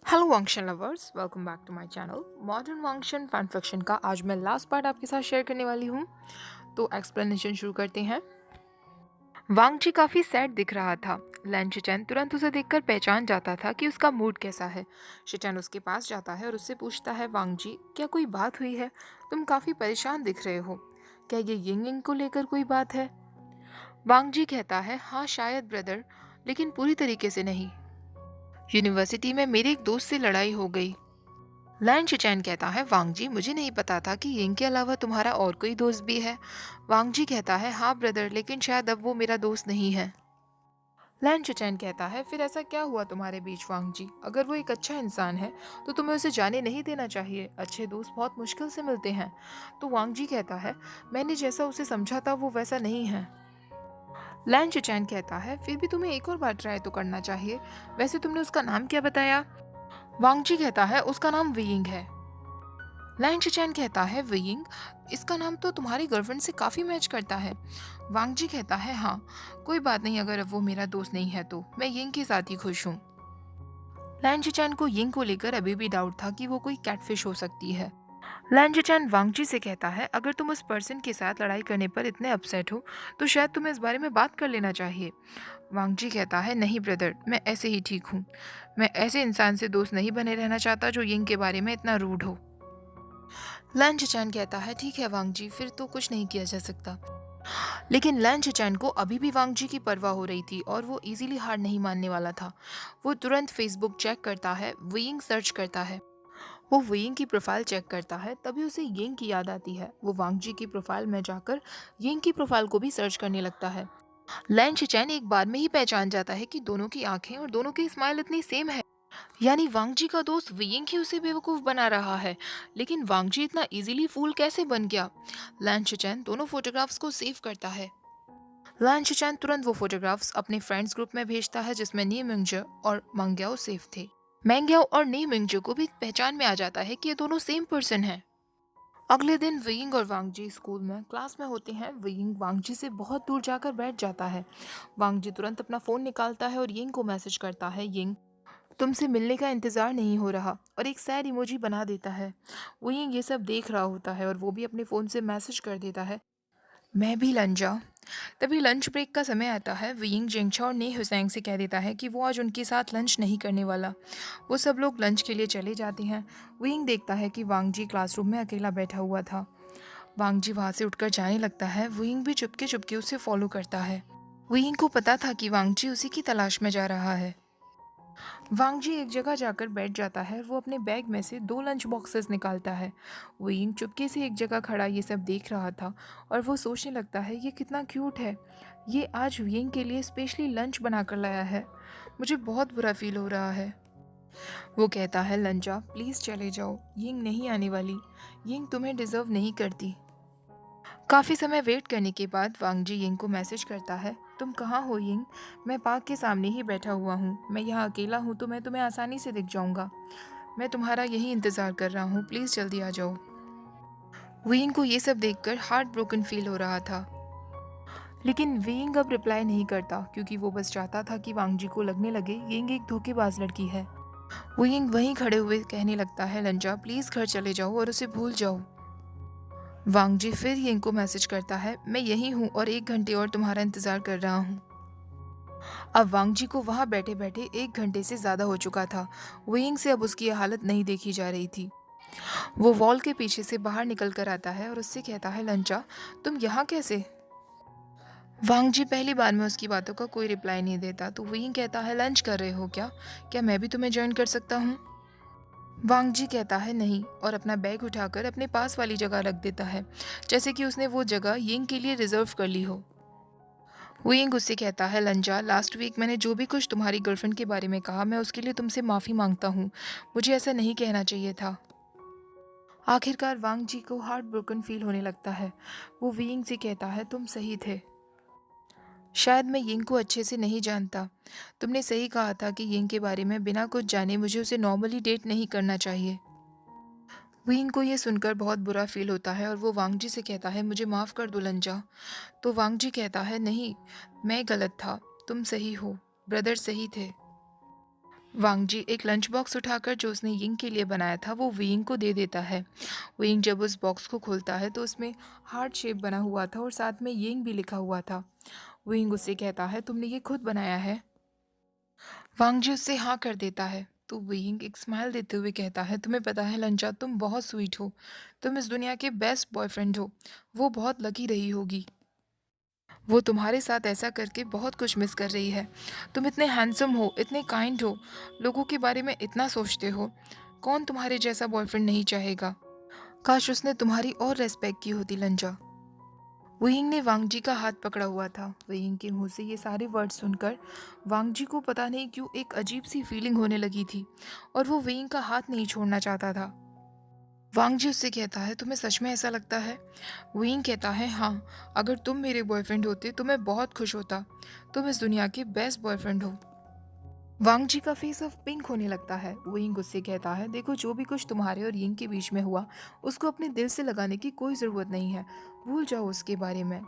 Hello Wangxian lovers, welcome back to my channel modern Wangxian fan fiction का आज मैं last part आपके साथ शेयर करने वाली हूँ। तो एक्सप्लेनेशन शुरू करते हैं। वांग जी काफ़ी सैड दिख रहा था। लैन शिचैन तुरंत उसे देखकर पहचान जाता था कि उसका मूड कैसा है। शिचैन उसके पास जाता है और उससे पूछता है, वांग जी क्या कोई बात हुई है? तुम काफ़ी परेशान दिख रहे हो। क्या ये यिंग यिंग को लेकर कोई बात है? वांग जी कहता है, हाँ शायद ब्रदर, लेकिन पूरी तरीके से नहीं। यूनिवर्सिटी में मेरे एक दोस्त से लड़ाई हो गई। लैन शिचैन कहता है, वांग जी मुझे नहीं पता था कि यिंग के अलावा तुम्हारा और कोई दोस्त भी है। वांग जी कहता है, हाँ ब्रदर, लेकिन शायद अब वो मेरा दोस्त नहीं है। लैन शिचैन कहता है, फिर ऐसा क्या हुआ तुम्हारे बीच वांग जी? अगर वो एक अच्छा इंसान है तो तुम्हें उसे जाने नहीं देना चाहिए। अच्छे दोस्त बहुत मुश्किल से मिलते हैं। तो वांग जी कहता है, मैंने जैसा उसे समझा था वो वैसा नहीं है। लैन शिचैन कहता है, फिर भी तुम्हें एक और बार ट्राई तो करना चाहिए। वैसे तुमने उसका नाम क्या बताया? वांग जी कहता है, उसका नाम वियिंग है। लाइन शिचैन कहता है, वियिंग, इसका नाम तो तुम्हारी गर्लफ्रेंड से काफ़ी मैच करता है। वांग जी कहता है, हाँ कोई बात नहीं, अगर अब वो मेरा दोस्त नहीं है तो मैं यिंग के साथ ही खुश हूँ। लाइन शिचैन को यिंग को लेकर अभी भी डाउट था कि वो कोई कैटफिश हो सकती है। लाइन शिचैन वांग जी से कहता है, अगर तुम उस पर्सन के साथ लड़ाई करने पर इतने अपसेट हो तो शायद तुम्हें इस बारे में बात कर लेना चाहिए। वांग जी कहता है, नहीं ब्रदर, मैं ऐसे ही ठीक हूँ। मैं ऐसे इंसान से दोस्त नहीं बने रहना चाहता जो यिंग के बारे में इतना रूड हो। लैन शिचैन कहता है, ठीक है वांग जी, फिर तो कुछ नहीं किया जा सकता। लेकिन लैन शिचैन को अभी भी वांग जी की परवाह हो रही थी और वो इजीली हार नहीं मानने वाला था। वो तुरंत फेसबुक चेक करता है, वेइंग सर्च करता है। वो वेइंग की प्रोफाइल चेक करता है, तभी उसे यिंग की याद आती है। वो वांग जी की प्रोफाइल में जाकर यिंग की प्रोफाइल को भी सर्च करने लगता है। लैन शिचैन एक बार में ही पहचान जाता है कि दोनों की आंखें और दोनों की स्माइल इतनी सेम है। यानी वांग जी का दोस्त वियिंग ही उसे बेवकूफ बना रहा है। लेकिन वांग जी इतना इजीली फूल कैसे बन गया? लैन शिचैन दोनों फोटोग्राफ्स को सेव करता है। लैन शिचैन तुरंत वो फोटोग्राफ्स अपने फ्रेंड्स ग्रुप में भेजता है जिसमें नी मिंगजे और मंग्याओ सेव थे। मैंग्याओ और नी मिंगजे को भी पहचान में आ जाता है कि ये दोनों सेम पर्सन हैं। अगले दिन वियिंग और वांग जी स्कूल में क्लास में होते हैं। वियिंग वांग जी से बहुत दूर जाकर बैठ जाता है। वांग जी तुरंत अपना फोन निकालता है और यिंग को मैसेज करता है, यिंग तुमसे मिलने का इंतज़ार नहीं हो रहा, और एक सैड इमोजी बना देता है। वहीं ये सब देख रहा होता है और वो भी अपने फ़ोन से मैसेज कर देता है, मैं भी लंचा। तभी लंच ब्रेक का समय आता है। वियिंग जिंगछा और ने हुसैंग से कह देता है कि वो आज उनके साथ लंच नहीं करने वाला। वो सब लोग लंच के लिए चले जाते हैं। वियिंग देखता है कि वांग जी क्लासरूम में अकेला बैठा हुआ था। वांग जी वहाँ से उठकर जाने लगता है। वियिंग भी चुपके चुपके उसे फॉलो करता है। वियिंग को पता था कि वांग जी उसी की तलाश में जा रहा है। वांग जी एक जगह जाकर बैठ जाता है। वो अपने बैग में से दो लंच बॉक्सेस निकालता है। विंग चुपके से एक जगह खड़ा ये सब देख रहा था और वो सोचने लगता है, ये कितना क्यूट है। ये आज विंग के लिए स्पेशली लंच बनाकर लाया है। मुझे बहुत बुरा फील हो रहा है। वो कहता है, लंचा प्लीज़ चले जाओ, यिंग नहीं आने वाली। यिंग तुम्हें डिज़र्व नहीं करती। काफ़ी समय वेट करने के बाद वांग जी यिंग को मैसेज करता है, तुम कहाँ हो यिंग? मैं पार्क के सामने ही बैठा हुआ हूँ। मैं यहाँ अकेला हूँ तो मैं तुम्हें आसानी से दिख जाऊँगा। मैं तुम्हारा यही इंतज़ार कर रहा हूँ, प्लीज़ जल्दी आ जाओ। विंग को ये सब देखकर हार्ट ब्रोकन फील हो रहा था। लेकिन विंग अब रिप्लाई नहीं करता क्योंकि वो बस चाहता था कि वांग जी को लगने लगे यिंग एक धोखेबाज लड़की है। विंग वहीं खड़े हुए कहने लगता है, लंजा प्लीज़ घर चले जाओ और उसे भूल जाओ। वांग जी फिर यिंग को मैसेज करता है, मैं यहीं हूँ और 1 घंटे और तुम्हारा इंतज़ार कर रहा हूँ। अब वांग जी को वहाँ बैठे बैठे 1 घंटे से ज़्यादा हो चुका था। विंग से अब उसकी यह हालत नहीं देखी जा रही थी। वो वॉल के पीछे से बाहर निकल कर आता है और उससे कहता है, लंचा तुम यहाँ कैसे? वांग जी पहली बार में उसकी बातों का कोई रिप्लाई नहीं देता तो विंग कहता है, लंच कर रहे हो क्या? क्या मैं भी तुम्हें ज्वाइन कर सकता हूँ? वांग जी कहता है नहीं और अपना बैग उठाकर अपने पास वाली जगह रख देता है, जैसे कि उसने वो जगह यिंग के लिए रिजर्व कर ली हो। विंग उससे कहता है, लंजा लास्ट वीक मैंने जो भी कुछ तुम्हारी गर्लफ्रेंड के बारे में कहा मैं उसके लिए तुमसे माफ़ी मांगता हूँ। मुझे ऐसा नहीं कहना चाहिए था। आखिरकार वांग जी को हार्ट ब्रोकन फील होने लगता है। वो विंग से कहता है, तुम सही थे। शायद मैं यिंग को अच्छे से नहीं जानता। तुमने सही कहा था कि यिंग के बारे में बिना कुछ जाने मुझे उसे नॉर्मली डेट नहीं करना चाहिए। विंग को यह सुनकर बहुत बुरा फील होता है और वो वांग जी से कहता है, मुझे माफ़ कर दो लंजा। तो वांग जी कहता है, नहीं मैं गलत था, तुम सही हो, ब्रदर सही थे। वांगजी एक लंच बॉक्स उठाकर जो उसने यिंग के लिए बनाया था वो वियिंग को दे देता है। वियिंग जब उस बॉक्स को खोलता है तो उसमें हार्ट शेप बना हुआ था और साथ में यिंग भी लिखा हुआ था। वियिंग उससे कहता है तुमने ये खुद बनाया है? वांगजी उससे हाँ कर देता है। तो वियिंग एक स्माइल देते हुए कहता है तुम्हें पता है लंचा, तुम बहुत स्वीट हो। तुम इस दुनिया के बेस्ट बॉयफ्रेंड हो। वो बहुत लकी रही होगी। वो तुम्हारे साथ ऐसा करके बहुत कुछ मिस कर रही है। तुम इतने हैंडसम हो, इतने काइंड हो, लोगों के बारे में इतना सोचते हो। कौन तुम्हारे जैसा बॉयफ्रेंड नहीं चाहेगा? काश उसने तुम्हारी और रेस्पेक्ट की होती लंजा। वुयिंग ने वांगजी का हाथ पकड़ा हुआ था। वुयिंग के मुंह से ये सारे वर्ड सुनकर वांगजी को पता नहीं क्यों एक अजीब सी फीलिंग होने लगी थी और वो वुयिंग का हाथ नहीं छोड़ना चाहता था। वांगजी उससे कहता है तुम्हें सच में ऐसा लगता है? विंग कहता है हाँ, अगर तुम मेरे बॉयफ्रेंड होते तो मैं बहुत खुश होता। तुम इस दुनिया के बेस्ट बॉयफ्रेंड हो। वांगजी का फेस अब पिंक होने लगता है। विंग उससे कहता है देखो, जो भी कुछ तुम्हारे और यिंग के बीच में हुआ उसको अपने दिल से लगाने की कोई ज़रूरत नहीं है। भूल जाओ उसके बारे में।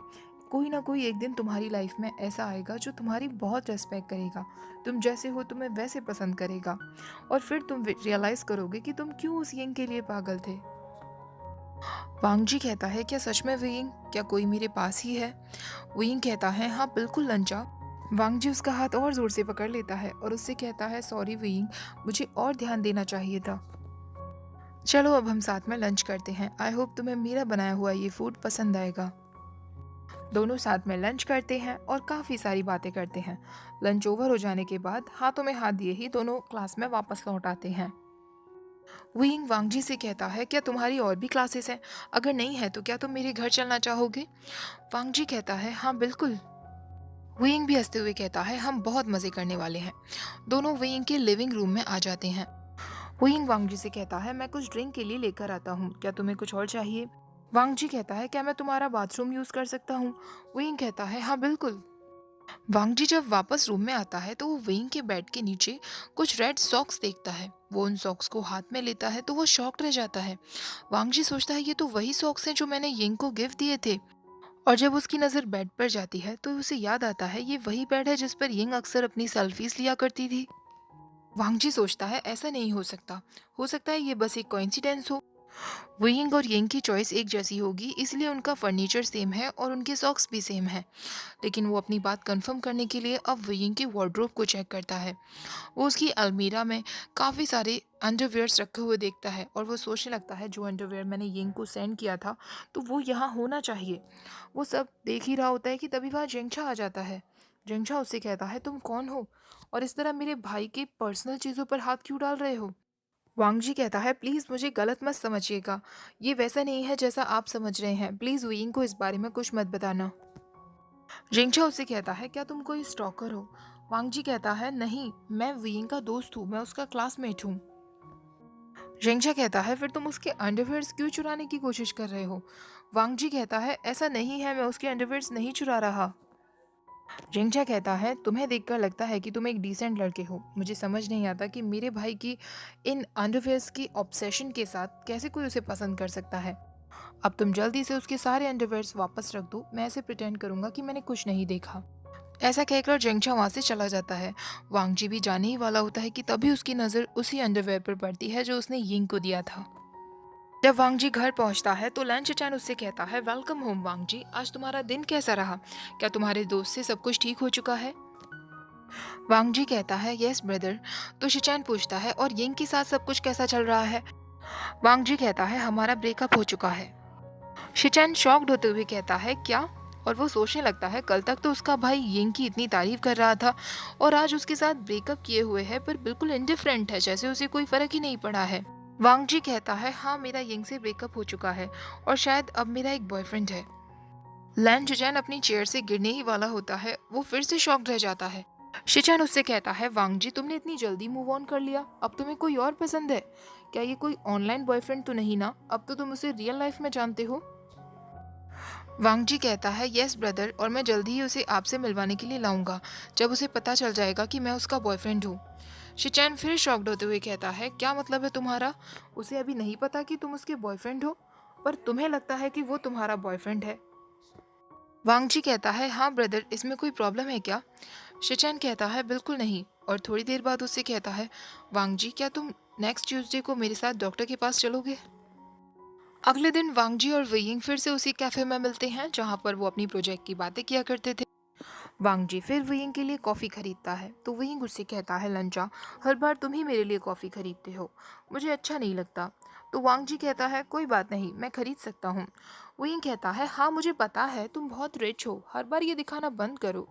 कोई ना कोई एक दिन तुम्हारी लाइफ में ऐसा आएगा जो तुम्हारी बहुत रेस्पेक्ट करेगा, तुम जैसे हो तुम्हें वैसे पसंद करेगा, और फिर तुम रियलाइज़ करोगे कि तुम क्यों उस यिंग के लिए पागल थे। वांगजी कहता है क्या सच में वियिंग, क्या कोई मेरे पास ही है? वियिंग कहता है हाँ बिल्कुल लंचा। वांगजी उसका हाथ और जोर से पकड़ लेता है और उससे कहता है सॉरी वियिंग, मुझे और ध्यान देना चाहिए था। चलो अब हम साथ में लंच करते हैं। आई होप तुम्हें मेरा बनाया हुआ ये फूड पसंद आएगा। दोनों साथ में लंच करते हैं और काफ़ी सारी बातें करते हैं। लंच ओवर हो जाने के बाद हाथों में हाथ दिए ही दोनों क्लास में वापस लौट आते हैं। विंग वांगजी से कहता है क्या तुम्हारी और भी क्लासेस हैं? अगर नहीं है तो क्या तुम मेरे घर चलना चाहोगे? वांगजी कहता है हाँ बिल्कुल। विंग भी हंसते हुए कहता है हम बहुत मजे करने वाले हैं। दोनों विंग के लिविंग रूम में आ जाते हैं। विंग वांगजी से कहता है मैं कुछ ड्रिंक के लिए लेकर आता हूँ, क्या तुम्हें कुछ और चाहिए? वांगजी कहता है क्या मैं तुम्हारा बाथरूम यूज कर सकता हूँ? विंग कहता है हाँ बिल्कुल। वांगजी जब वापस रूम में आता है तो वो वेइंग के बेड के नीचे कुछ रेड सॉक्स देखता है। वो उन सॉक्स को हाथ में लेता है तो वो शॉक्ड रह जाता है। वांगजी सोचता है ये तो वही सॉक्स हैं जो मैंने यिंग को गिफ्ट दिए थे। और जब उसकी नज़र बेड पर जाती है तो उसे याद आता है ये वही बेड है जिस पर यिंग अक्सर अपनी सेल्फीज लिया करती थी। वांगजी सोचता है ऐसा नहीं हो सकता है ये बस एक कोइंसिडेंस हो। वुइंग और यिंग की चॉइस एक जैसी होगी इसलिए उनका फर्नीचर सेम है और उनके सॉक्स भी सेम है। लेकिन वो अपनी बात कंफर्म करने के लिए अब वियिंग के वार्डरोब को चेक करता है। वो उसकी अलमीरा में काफ़ी सारे अंडरवियर्स रखे हुए देखता है और वो सोचने लगता है जो अंडरवियर मैंने यिंग को सेंड किया था तो वो यहाँ होना चाहिए। वो सब देख ही रहा होता है कि तभी वहाँ जेंगछा आ जाता है। जेंगछा उससे कहता है तुम कौन हो और इस तरह मेरे भाई के पर्सनल चीज़ों पर हाथ क्यों डाल रहे हो? वांगजी कहता है प्लीज़ मुझे गलत मत समझिएगा, ये वैसा नहीं है जैसा आप समझ रहे हैं। प्लीज़ वियिंग को इस बारे में कुछ मत बताना। जिंगछा उससे कहता है क्या तुम कोई स्टॉकर हो? वांगजी कहता है नहीं, मैं वियिंग का दोस्त हूँ, मैं उसका क्लासमेट हूँ। जिंगछा कहता है फिर तुम उसके अंडरवेयर्स क्यों चुराने की कोशिश कर रहे हो? वांगजी कहता है ऐसा नहीं है, मैं उसके अंडरवेयर्स नहीं चुरा रहा। जिंगछा कहता है तुम्हें देखकर लगता है कि तुम एक डिसेंट लड़के हो। मुझे समझ नहीं आता कि मेरे भाई की इन अंडरवेयर्स की ऑब्सेशन के साथ कैसे कोई उसे पसंद कर सकता है। अब तुम जल्दी से उसके सारे अंडरवेयर्स वापस रख दो, मैं ऐसे प्रिटेंड करूंगा कि मैंने कुछ नहीं देखा। ऐसा कहकर जेंगछा वहां से चला जाता है। वांगजी भी जाने ही वाला होता है कि तभी उसकी नज़र उसी अंडरवेयर पर पड़ती है जो उसने यिंग को दिया था। जब वांगजी घर पहुंचता है तो लैन चैन उससे कहता है वेलकम होम वांगजी, आज तुम्हारा दिन कैसा रहा? क्या तुम्हारे दोस्त से सब कुछ ठीक हो चुका है? वांगजी कहता है यस ब्रदर। तो शिचैन पूछता है और यिंग के साथ सब कुछ कैसा चल रहा है? वांगजी कहता है हमारा ब्रेकअप हो चुका है। शिचैन शॉक्ड होते हुए कहता है क्या? और वो सोचने लगता है कल तक तो उसका भाई यिंग की इतनी तारीफ कर रहा था और आज उसके साथ ब्रेकअप किए हुए है पर बिल्कुल इंडिफरेंट है, जैसे उसे कोई फर्क ही नहीं पड़ा है। वांगजी कहता है हाँ मेरा यिंग से ब्रेकअप हो चुका है और शायद अब मेरा एक बॉयफ्रेंड है। लैन शिचैन अपनी चेयर से गिरने ही वाला होता है, वो फिर से शॉक्ड रह जाता है। शिचैन उससे कहता है वांगजी तुमने इतनी जल्दी मूव ऑन कर लिया, अब तुम्हें कोई और पसंद है? क्या ये कोई ऑनलाइन बॉयफ्रेंड तो नहीं ना? अब तो तुम उसे रियल लाइफ में जानते हो। वांगजी कहता है यस ब्रदर, और मैं जल्दी ही उसे आपसे मिलवाने के लिए लाऊंगा जब उसे पता चल जाएगा कि मैं उसका बॉयफ्रेंड हूँ। शिचैन फिर शॉक्ड होते हुए कहता है क्या मतलब है तुम्हारा? उसे अभी नहीं पता कि तुम उसके बॉयफ्रेंड हो, पर तुम्हें लगता है कि वो तुम्हारा बॉयफ्रेंड है। वांगजी कहता है हाँ ब्रदर, इसमें कोई प्रॉब्लम है क्या? शिचैन कहता है बिल्कुल नहीं, और थोड़ी देर बाद उससे कहता है, वांग जी क्या तुम नेक्स्ट ट्यूसडे को मेरे साथ डॉक्टर के पास चलोगे? अगले दिन वांग जी और वेइंग फिर से उसी कैफे में मिलते हैं जहाँ पर वो अपनी प्रोजेक्ट की बातें किया करते थे। वांग जी फिर वेइंग के लिए कॉफ़ी खरीदता है तो वेइंग उससे कहता है, लंचा हर बार तुम ही मेरे लिए कॉफ़ी खरीदते हो, मुझे अच्छा नहीं लगता। तो वांग जी कहता है कोई बात नहीं, मैं खरीद सकता हूँ। वेइंग कहता है हाँ मुझे पता है तुम बहुत रिच हो, हर बार ये दिखाना बंद करो।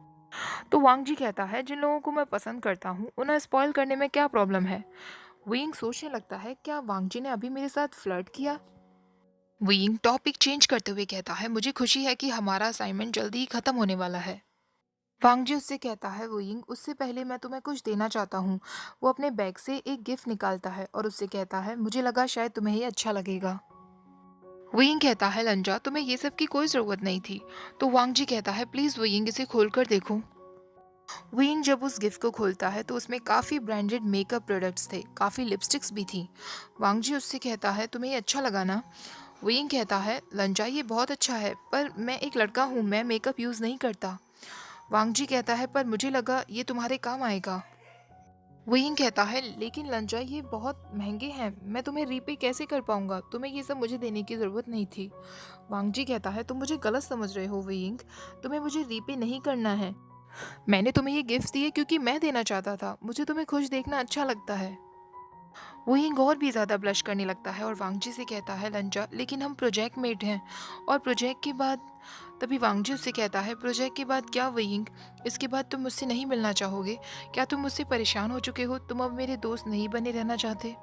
तो वांग जी कहता है जिन लोगों को मैं पसंद करता हूँ उन्हें स्पॉइल करने में क्या प्रॉब्लम है। वेइंग सोचने लगता है क्या वांग जी ने अभी मेरे साथ फ्लर्ट किया। वेइंग टॉपिक चेंज करते हुए कहता है मुझे खुशी है कि हमारा असाइनमेंट जल्दी ही खत्म होने वाला है। वांग जी उससे कहता है वेइंग उससे पहले मैं तुम्हें कुछ देना चाहता हूँ। वो अपने बैग से एक गिफ्ट निकालता है और उससे कहता है मुझे लगा शायद तुम्हें ये अच्छा लगेगा। वेइंग कहता है लंजा तुम्हें ये सब की कोई ज़रूरत नहीं थी। तो वांग जी कहता है प्लीज़ वेइंग इसे खोल कर देखो। वेइंग जब उस गिफ्ट को खोलता है तो उसमें काफ़ी ब्रांडेड मेकअप प्रोडक्ट्स थे, काफ़ी लिपस्टिक्स भी थी। वांग जी उससे कहता है तुम्हें ये अच्छा लगा ना। वेइंग कहता है लंजा ये बहुत अच्छा है पर मैं एक लड़का हूँ, मैं मेकअप यूज़ नहीं करता। वांग जी कहता है पर मुझे लगा ये तुम्हारे काम आएगा। वेइंग कहता है लेकिन लंजा ये बहुत महंगे हैं, मैं तुम्हें रीपे कैसे कर पाऊंगा, तुम्हें ये सब मुझे देने की ज़रूरत नहीं थी। वांग जी कहता है तुम मुझे गलत समझ रहे हो वेइंग, तुम्हें मुझे रीपे नहीं करना है। मैंने तुम्हें ये गिफ्ट दिए क्योंकि मैं देना चाहता था, मुझे तुम्हें खुश देखना अच्छा लगता है। वहीं और भी ज़्यादा ब्लश करने लगता है और वांगजी से कहता है लंजा लेकिन हम प्रोजेक्ट मेट हैं, और प्रोजेक्ट के बाद। तभी वांगजी उससे कहता है प्रोजेक्ट के बाद क्या वयिंग, इसके बाद तुम मुझसे नहीं मिलना चाहोगे? क्या तुम मुझसे परेशान हो चुके हो, तुम अब मेरे दोस्त नहीं बने रहना चाहते?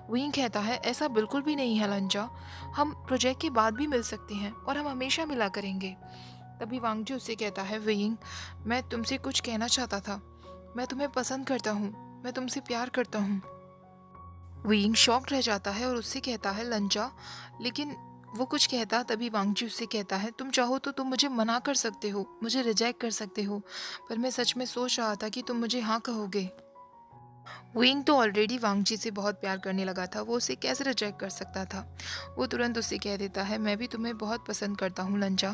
वयिंग कहता है ऐसा बिल्कुल भी नहीं है लंजा, हम प्रोजेक्ट के बाद भी मिल सकते हैं और हम हमेशा मिला करेंगे। तभी वांगजी उससे कहता है वयिंग, मैं तुमसे कुछ कहना चाहता था, मैं तुम्हें पसंद करता हूँ, मैं तुमसे प्यार करता हूँ। विंग शॉक्ड रह जाता है और उससे कहता है लंचा, लेकिन वो कुछ कहता तभी वांगजी उससे कहता है तुम चाहो तो तुम मुझे मना कर सकते हो, मुझे रिजेक्ट कर सकते हो, पर मैं सच में सोच रहा था कि तुम मुझे हाँ कहोगे। विंग तो ऑलरेडी वांगजी से बहुत प्यार करने लगा था, वो उसे कैसे रिजेक्ट कर सकता था। वो तुरंत उससे कह देता है मैं भी तुम्हें बहुत पसंद करता हूँ लंचा,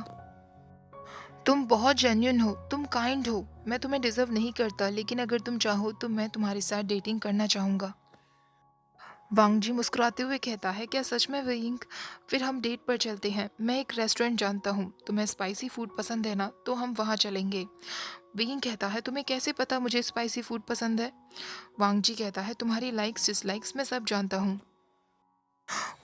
तुम बहुत जेन्युइन हो, तुम काइंड हो, मैं तुम्हें डिजर्व नहीं करता, लेकिन अगर तुम चाहो तो मैं तुम्हारे साथ डेटिंग करना चाहूँगा। वांगजी मुस्कुराते हुए कहता है क्या सच में वेइंग, फिर हम डेट पर चलते हैं, मैं एक रेस्टोरेंट जानता हूँ, तुम्हें स्पाइसी फूड पसंद है ना, तो हम वहाँ चलेंगे। वेइंग कहता है तुम्हें कैसे पता मुझे स्पाइसी फूड पसंद है? वांगजी कहता है तुम्हारी लाइक्स डिसलाइक्स मैं सब जानता हूँ।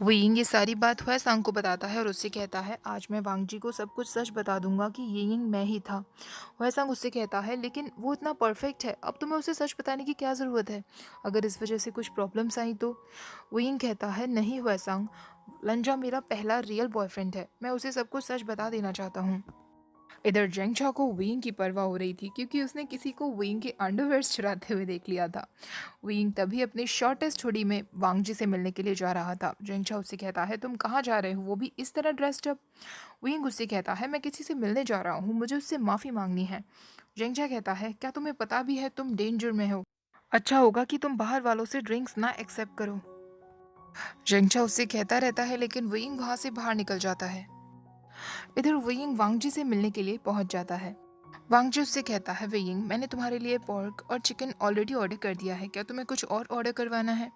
वेइंग ये सारी बात हुएसांग को बताता है और उससे कहता है आज मैं वांगजी को सब कुछ सच बता दूंगा कि ये यिंग मैं ही था। हुएसांग उससे कहता है लेकिन वो इतना परफेक्ट है, अब तुम्हें उसे सच बताने की क्या ज़रूरत है, अगर इस वजह से कुछ प्रॉब्लम्स आई तो। वेइंग कहता है नहीं हुएसांग, लंजा मेरा पहला रियल बॉयफ्रेंड है, मैं उसे सब कुछ सच बता देना चाहता हूँ। इधर जेंगचा को विंग की परवाह हो रही थी क्योंकि उसने किसी को विंग के अंडरवेयर्स चुराते हुए देख लिया था। विंग तभी अपने शॉर्टेस्ट हुडी में वांगजी से मिलने के लिए जा रहा था। जेंगचा उससे कहता है तुम कहाँ जा रहे हो, वो भी इस तरह ड्रेस्ड अप? विंग उससे कहता है मैं किसी से मिलने जा रहा हूँ, मुझे उससे माफ़ी मांगनी है। जेंगचा कहता है क्या तुम्हें पता भी है तुम डेंजर में हो, अच्छा होगा कि तुम बाहर वालों से ड्रिंक्स ना एक्सेप्ट करो। जेंगचा उससे कहता रहता है लेकिन विंग वहाँ से बाहर निकल जाता है। इधर वेइंग वांगजी से मिलने के लिए पहुंच जाता है। वांगजी उससे कहता है वेइंग मैंने तुम्हारे लिए पोर्क और चिकन ऑलरेडी ऑर्डर कर दिया है, क्या तुम्हें कुछ और ऑर्डर करवाना है?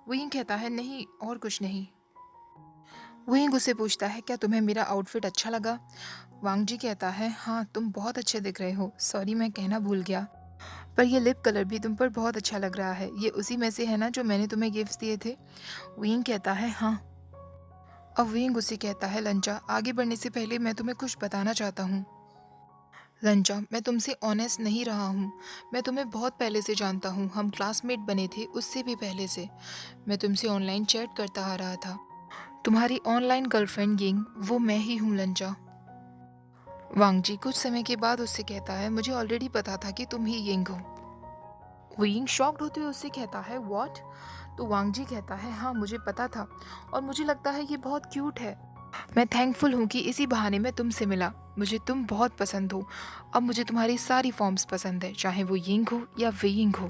वेइंग कहता है नहीं और कुछ नहीं। वेइंग उससे पूछता है क्या तुम्हें मेरा आउटफिट अच्छा लगा? वांगजी कहता है हाँ तुम बहुत अच्छे दिख रहे हो, सॉरी मैं कहना भूल गया, पर ये लिप कलर भी तुम पर बहुत अच्छा लग रहा है, ये उसी में से है ना जो मैंने तुम्हें गिफ्ट दिए थे? वेइंग कहता है हाँ। अब वेइंग उसे कहता है लंचा आगे बढ़ने से पहले मैं तुम्हें कुछ बताना चाहता हूँ। रंजा मैं तुमसे ऑनेस्ट नहीं रहा हूँ, मैं तुम्हें बहुत पहले से जानता हूँ, हम क्लासमेट बने थे उससे भी पहले से, मैं तुमसे ऑनलाइन चैट करता आ रहा था, तुम्हारी ऑनलाइन गर्लफ्रेंड यिंग वो मैं ही हूँ लंजा। वांगजी कुछ समय के बाद उससे कहता है मुझे ऑलरेडी पता था कि तुम ही यिंग हो। विंग शॉक्ड होते हुए उससे कहता है व्हाट? तो वांगजी कहता है हाँ मुझे पता था और मुझे लगता है ये बहुत क्यूट है, मैं थैंकफुल हूँ कि इसी बहाने मैं तुमसे मिला, मुझे तुम बहुत पसंद हो, अब मुझे तुम्हारी सारी फॉर्म्स पसंद है, चाहे वो यिंग हो या वेइंग हो।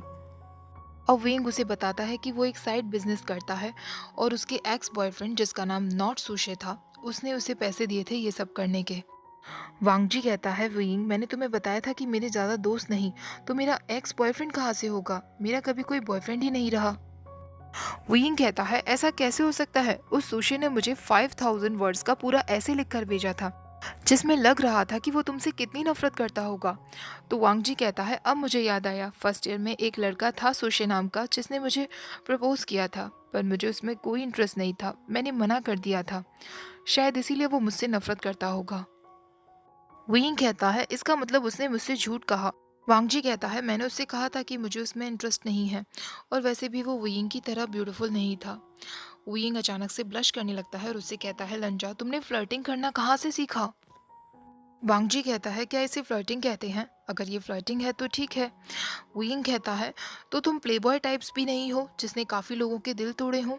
और वेइंग उसे बताता है कि वो एक साइड बिजनेस करता है और उसके एक्स बॉयफ्रेंड जिसका नाम नॉट सुशे था, उसने उसे पैसे दिए थे ये सब करने के। वांग जी कहता है, वुयिंग मैंने तुम्हें बताया था कि मेरे ज़्यादा दोस्त नहीं, तो मेरा एक्स बॉयफ्रेंड कहाँ से होगा? मेरा कभी कोई बॉयफ्रेंड ही नहीं रहा। वुयिंग कहता है, ऐसा कैसे हो सकता है? उस सुशी ने मुझे 5000 वर्ड्स का पूरा ऐसे लिख कर भेजा था, जिसमें लग रहा था कि वो तुमसे कितनी नफरत करता होगा। तो वांग जी कहता है, अब मुझे याद आया, फर्स्ट ईयर में एक लड़का था सुशी नाम का, जिसने मुझे प्रपोज किया था, पर मुझे उसमें कोई इंटरेस्ट नहीं था, मैंने मना कर दिया था, शायद इसीलिए वो मुझसे नफरत करता होगा। वुयिंग कहता है, इसका मतलब उसने मुझसे झूठ कहा। वांग जी कहता है, मैंने उससे कहा था कि मुझे उसमें इंटरेस्ट नहीं है, और वैसे भी वो वुयिंग की तरह ब्यूटीफुल नहीं था। वुयिंग अचानक से ब्लश करने लगता है और उससे कहता है, लंजा तुमने फ्लर्टिंग करना कहाँ से सीखा? वांग जी कहता है, क्या इसे फ्लर्टिंग कहते हैं? अगर ये फ्लर्टिंग है तो ठीक है। वुयिंग कहता है, तो तुम प्लेबॉय टाइप्स भी नहीं हो जिसने काफ़ी लोगों के दिल तोड़े हों?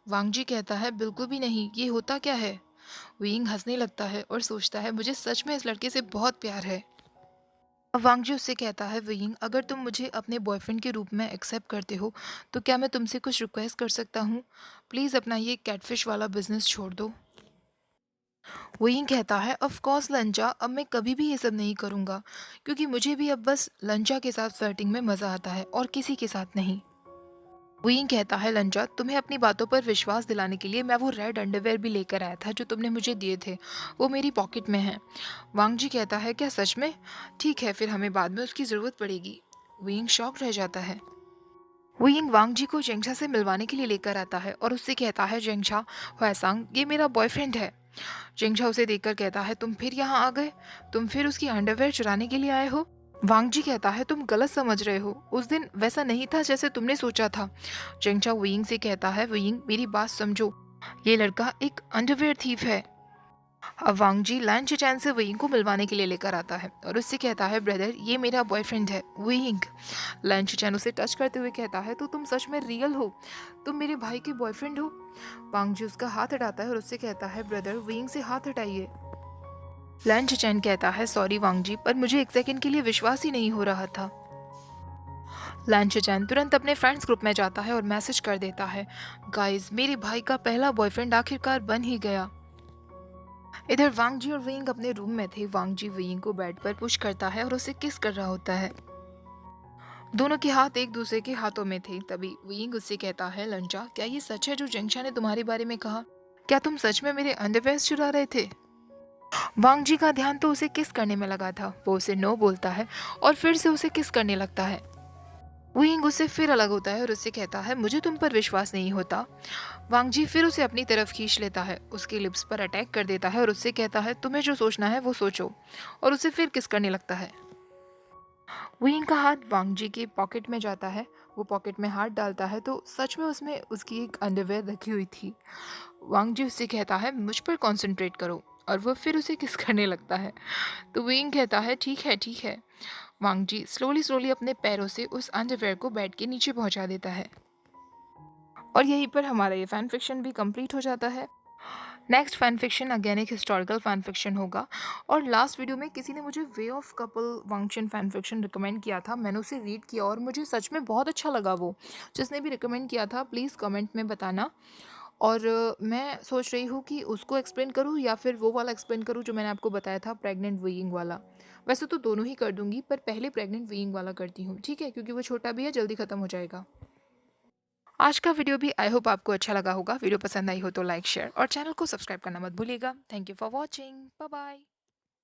वांग जी कहता है, बिल्कुल भी नहीं, ये होता क्या है? वुयिंग हंसने लगता है और सोचता है, मुझे सच में इस लड़के से बहुत प्यार है। अब वांग जी उससे कहता है, वुयिंग अगर तुम मुझे अपने बॉयफ्रेंड के रूप में एक्सेप्ट करते हो, तो क्या मैं तुमसे कुछ रिक्वेस्ट कर सकता हूँ? प्लीज़ अपना ये कैटफिश वाला बिजनेस छोड़ दो। वुयिंग कहता है, ऑफ कोर्स लंचा, अब मैं कभी भी ये सब नहीं करूँगा, क्योंकि मुझे भी अब बस लंचा के साथ फ्लर्टिंग में मज़ा आता है और किसी के साथ नहीं। वुयिंग कहता है, लंचा तुम्हें अपनी बातों पर विश्वास दिलाने के लिए मैं वो रेड अंडरवेयर भी लेकर आया था जो तुमने मुझे दिए थे, वो मेरी पॉकेट में है। वांग जी कहता है, क्या सच में? ठीक है, फिर हमें बाद में उसकी ज़रूरत पड़ेगी। वुयिंग शॉक रह जाता है। वुयिंग वांग जी को जेंगशा से मिलवाने के लिए लेकर आता है और उससे कहता है, जेंगशा, हुएसांग ये मेरा बॉयफ्रेंड है। जेंगशा उसे देखकर कहता है, तुम फिर यहाँ आ गए? तुम फिर उसकी अंडरवेयर चुराने के लिए आए हो? वांग जी कहता है, तुम गलत समझ रहे हो, उस दिन वैसा नहीं था जैसे तुमने सोचा था। जेंगशा वुयिंग से कहता है, वुयिंग मेरी बात समझो, ये लड़का एक अंडरवेयर थीफ है। अब वांग जी लैन चैन से वुयिंग को मिलवाने के लिए लेकर आता है और उससे कहता है, ब्रदर ये मेरा बॉयफ्रेंड है वुयिंग। लैन चैन उसे टच करते हुए कहता है, तो तुम सच में रियल हो, तुम मेरे भाई के बॉयफ्रेंड हो? वांग जी उसका हाथ हटाता है और उससे कहता है, ब्रदर वुयिंग से हाथ हटाइए। लैन चैन कहता है, सॉरी वांग जी, पर मुझे एक सेकंड के लिए विश्वास ही नहीं हो रहा था। लैन चैन तुरंत अपने फ्रेंड्स ग्रुप में जाता है और मैसेज कर देता है, गाइस मेरे भाई का पहला बॉयफ्रेंड आखिरकार बन ही गया। इधर वांग जी और वुयिंग अपने रूम में थे। वांग जी वुयिंग को बेड पर पुश करता है और उसे किस कर रहा होता है। दोनों के हाथ एक दूसरे के हाथों में थे। तभी वुयिंग उससे कहता है, लंचा क्या ये सच है जो जेंगशा ने तुम्हारे बारे में कहा? क्या तुम सच में मेरे अंडरवेयर चुरा रहे थे? वांग जी का ध्यान तो उसे किस करने में लगा था। वो उसे नो बोलता है और फिर से उसे किस करने लगता है। वुयिंग उससे फिर अलग होता है और उससे कहता है, मुझे तुम पर विश्वास नहीं होता। वांग जी फिर उसे अपनी तरफ खींच लेता है, उसके लिप्स पर अटैक कर देता है और उससे कहता है, तुम्हें जो सोचना है वो सोचो, और उसे फिर किस करने लगता है। वुयिंग का हाथ वांग जी के पॉकेट में जाता है। वो पॉकेट में हाथ डालता है तो सच में उसमें उसकी एक अंडरवेयर रखी हुई थी। वांग जी उससे कहता है, मुझ पर कॉन्सेंट्रेट करो, और वो फिर उसे किस करने लगता है। तो वुयिंग कहता है, ठीक है ठीक है। वांग जी स्लोली स्लोली अपने पैरों से उस अंडरवेयर को बेड के नीचे पहुंचा देता है, और यहीं पर हमारा ये फैन फिक्शन भी कंप्लीट हो जाता है। नेक्स्ट फैन फिक्शन अगेन एक हिस्टोरिकल फैन फिक्शन होगा। और लास्ट वीडियो में किसी ने मुझे way of couple Wangxian fan fiction recommend किया था, मैंने उसे रीड किया और मुझे सच में बहुत अच्छा लगा। वो जिसने भी रिकमेंड किया था प्लीज़ कमेंट में बताना। और मैं सोच रही हूँ कि उसको एक्सप्लेन करूँ या फिर वो वाला एक्सप्लेन करूँ जो मैंने आपको बताया था, प्रेग्नेंट वीइंग वाला। वैसे तो दोनों ही कर दूंगी, पर पहले प्रेग्नेंट वीइंग वाला करती हूँ, ठीक है, क्योंकि वो छोटा भी है, जल्दी ख़त्म हो जाएगा। आज का वीडियो भी आई होप आपको अच्छा लगा होगा। वीडियो पसंद आई हो तो लाइक शेयर और चैनल को सब्सक्राइब करना मत भूलिएगा। Thank you for watching, bye bye.